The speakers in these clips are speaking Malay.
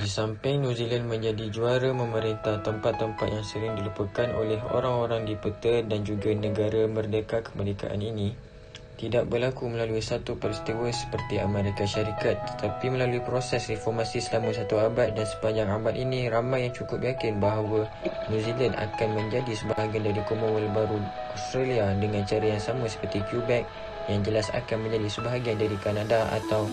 Di samping New Zealand menjadi juara memerintah tempat-tempat yang sering dilupakan oleh orang-orang di peta dan juga negara merdeka kemerdekaan ini, tidak berlaku melalui satu peristiwa seperti Amerika Syarikat, tetapi melalui proses reformasi selama satu abad. Dan sepanjang abad ini, ramai yang cukup yakin bahawa New Zealand akan menjadi sebahagian dari Commonwealth baru Australia dengan cara yang sama seperti Quebec yang jelas akan menjadi sebahagian dari Kanada, atau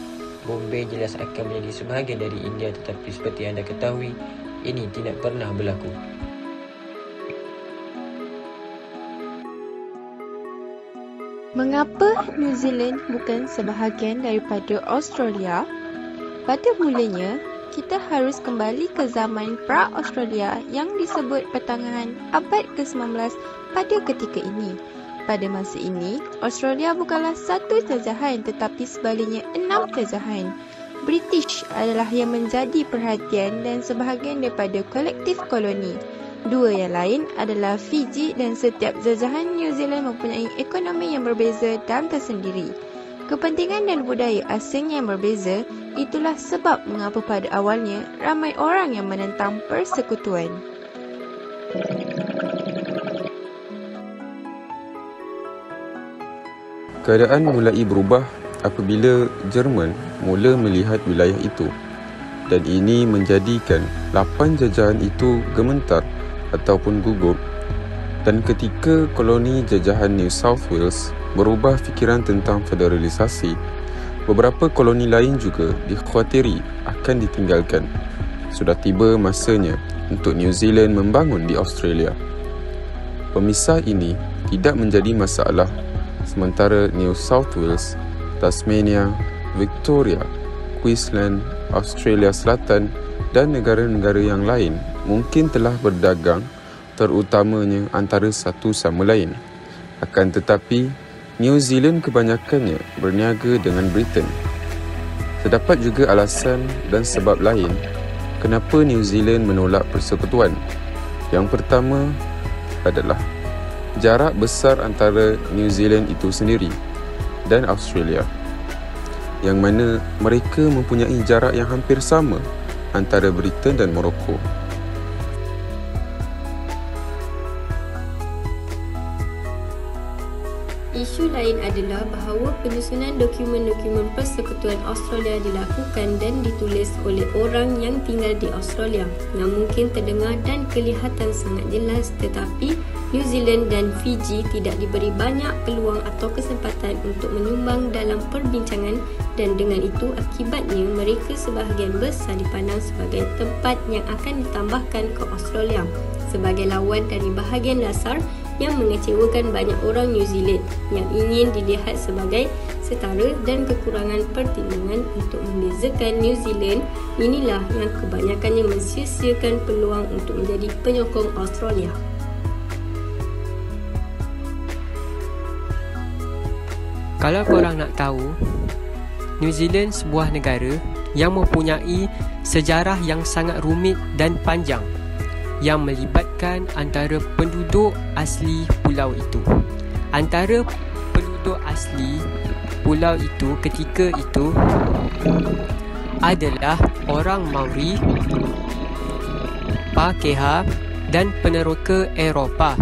Bombay jelas akan menjadi sebahagian dari India. Tetapi seperti anda ketahui, ini tidak pernah berlaku. Mengapa New Zealand bukan sebahagian daripada Australia? Pada mulanya, kita harus kembali ke zaman pra-Australia yang disebut pertengahan abad ke-19 pada ketika ini. Pada masa ini, Australia bukanlah satu jajahan tetapi sebaliknya 6 jajahan. British adalah yang menjadi perhatian dan sebahagian daripada kolektif koloni. Dua yang lain adalah Fiji, dan setiap jajahan New Zealand mempunyai ekonomi yang berbeza dan tersendiri. Kepentingan dan budaya asing yang berbeza, itulah sebab mengapa pada awalnya ramai orang yang menentang persekutuan. Keadaan mulai berubah apabila Jerman mula melihat wilayah itu, dan ini menjadikan 8 jajahan itu gementar ataupun gugup. Dan ketika koloni jajahan New South Wales berubah fikiran tentang federalisasi, beberapa koloni lain juga dikhawatiri akan ditinggalkan. Sudah tiba masanya untuk New Zealand membangun di Australia. Pemisah ini tidak menjadi masalah, sementara New South Wales, Tasmania, Victoria, Queensland, Australia Selatan dan negara-negara yang lain mungkin telah berdagang, terutamanya antara satu sama lain. Akan tetapi, New Zealand kebanyakannya berniaga dengan Britain. Terdapat juga alasan dan sebab lain kenapa New Zealand menolak persekutuan. Yang pertama adalah jarak besar antara New Zealand itu sendiri dan Australia, yang mana mereka mempunyai jarak yang hampir sama antara Britain dan Morocco. Isu lain adalah bahawa penyusunan dokumen-dokumen persekutuan Australia dilakukan dan ditulis oleh orang yang tinggal di Australia, yang mungkin terdengar dan kelihatan sangat jelas, tetapi New Zealand dan Fiji tidak diberi banyak peluang atau kesempatan untuk menyumbang dalam perbincangan, dan dengan itu akibatnya mereka sebahagian besar dipandang sebagai tempat yang akan ditambahkan ke Australia sebagai lawan dari bahagian dasar yang mengecewakan banyak orang New Zealand yang ingin dilihat sebagai setara, dan kekurangan pertimbangan untuk membezakan New Zealand inilah yang kebanyakannya mensia-siakan peluang untuk menjadi penyokong Australia. Kalau korang nak tahu, New Zealand sebuah negara yang mempunyai sejarah yang sangat rumit dan panjang yang melibatkan antara penduduk asli pulau itu. Antara penduduk asli pulau itu ketika itu adalah orang Maori, Pakeha dan peneroka Eropah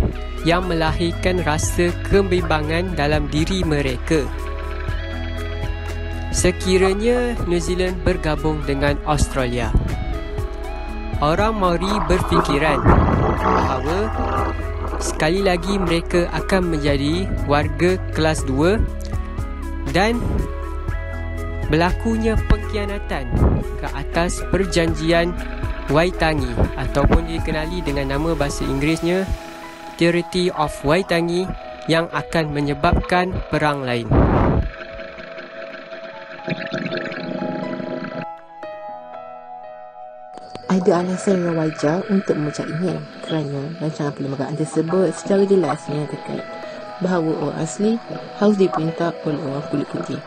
yang melahirkan rasa kebimbangan dalam diri mereka. Sekiranya New Zealand bergabung dengan Australia, orang Maori berfikiran bahawa sekali lagi mereka akan menjadi warga kelas 2 dan berlakunya pengkhianatan ke atas perjanjian Waitangi, ataupun dikenali dengan nama bahasa Inggerisnya Treaty of Waitangi, yang akan menyebabkan perang lain. Ada alasan yang wajar untuk memecahnya, kerana rancangan perlembagaan tersebut secara jelas menyatakan bahawa orang asli harus diperintah oleh orang kulit putih.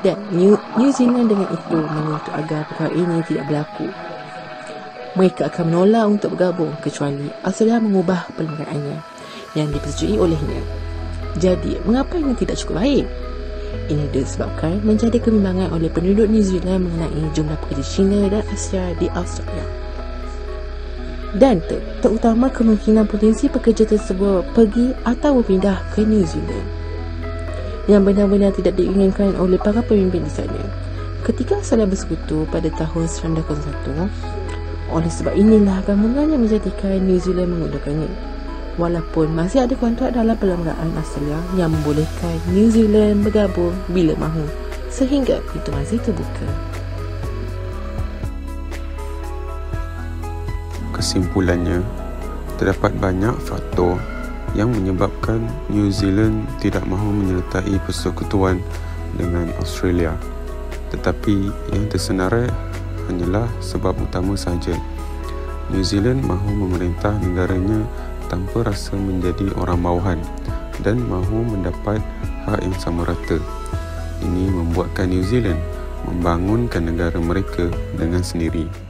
Dan New Zealand dengan itu menuntut agar perkara ini tidak berlaku. Mereka akan menolak untuk bergabung kecuali Australia mengubah perlembagaannya yang dipersetujui olehnya. Jadi, mengapa ini tidak cukup baik? Ini disebabkan menjadi kebimbangan oleh penduduk New Zealand mengenai jumlah pekerja Cina dan Asia di Australia. Dan terutama kemungkinan potensi pekerja tersebut pergi atau berpindah ke New Zealand yang benar-benar tidak diinginkan oleh para pemimpin di sana ketika Australia bersekutu pada tahun 1901. Oleh sebab inilah bangunannya menjadikan New Zealand menggunakannya, walaupun masih ada kontrak dalam perlembagaan Australia yang membolehkan New Zealand bergabung bila mahu, sehingga pintu masih terbuka. Kesimpulannya, terdapat banyak faktor yang menyebabkan New Zealand tidak mahu menyertai persekutuan dengan Australia. Tetapi yang tersenarai hanyalah sebab utama sahaja. New Zealand mahu memerintah negaranya tanpa rasa menjadi orang bawahan dan mahu mendapat hak yang sama rata. Ini membuatkan New Zealand membangunkan negara mereka dengan sendiri.